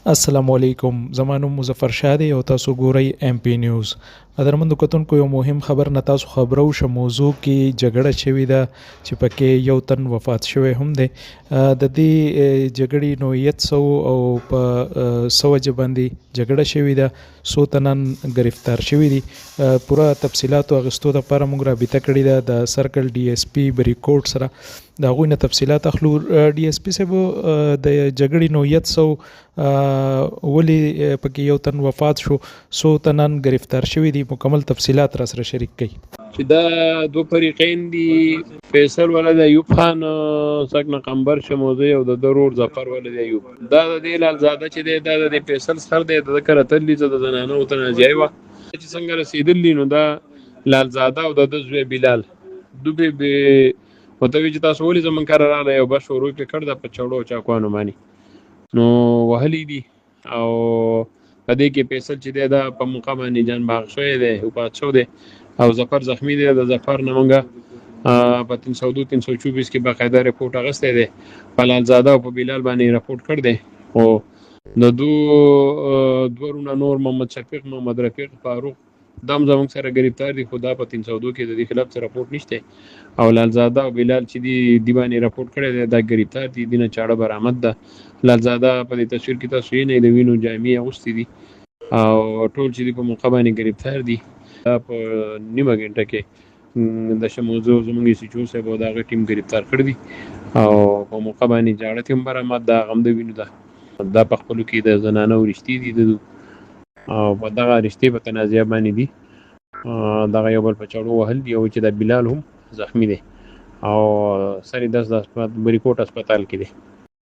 السلام علیکم. زما نوم مظفر شاه دی او تاسو ګورئ ایم پی نیوز. قدرمنو کتونکو، یو مهم خبر نه تاسو خبرو شه موضوع کې جګړه شوې ده چې پکې یو تن وفات شوی هم دی. د دې جګړې نوعیت څه او په څه وجه باندې جګړه شوې ده، څو تنان گرفتار شوي دي، پوره تفصیلاتو اخیستو دپاره موږ رابطه کړې ده د سرکل ډي اس پي بریکوټ سره. د هغوی نه تفصیلات اخلو. ډي اس پي صاحب، د جګړې نوعیت څه، ولې پکې یو تن وفات شو، څو تنان گرفتار شوي دي، مکمل تفصیلات را سره شریک کړئ. چې دا دو فریقین دي، فیصل ولد ایوب خان سکنه قنبر شموزی او د ضرور ظفر ولد ایوب. دا د دې لالزاده چې دی، دا د فیصل سر دی، د ذکر اتلی د زنانه او تنازیای و چې څنګه رسیدلی. نو دا لالزاده او د زوی بلال دوی به وتوی چې تاسو ولې زمون کار راغلی او بس شروع کړ د پچړو چاکوانو باندې نو وهلی دي. او په دې کې فیصل چې دی دا په موقع باندې جان باغ شوی دی او پات شو دی، او ظفر زخمی دی. د ظفر نه مونږه په 302 324 کې باقاعده رپورټ اغستی دی، په لالزاده او په بلال باندې رپورټ کړ دی. او د دورونه نور محمد شفیق، محمد رفیق، فاروق دم زموږ سره گرفتار دي، خو دا په 302 کې د دې خلاف څه رپورټ نشته. او لالزاده او بلال چې دی باندې رپورټ کړی دی، دا گرفتار دي، دینه چاړه برآمد ده. لالزاده په دې تصویر کې تاسو یې نه د وینو جامې اغوستې دي، او ټول چې دی په موقع باندې گرفتار دي. دا په نیمه غنټه کې د شموزو زموږ سی چو صاحب او دغه ټیم گرفتار کړی دي، او په موقع باندې جاړه تیم برآمد ده. غم د وینو ده، دا په خپلو کې د زنانه ورشتي دي د او په دغه رشتې په تنازعه باندې دي. دغه یو بل په چړو وهل دي، او چې د بلال هم زخمی دی او سر 10 د بریکوټ هسپتال کې دی.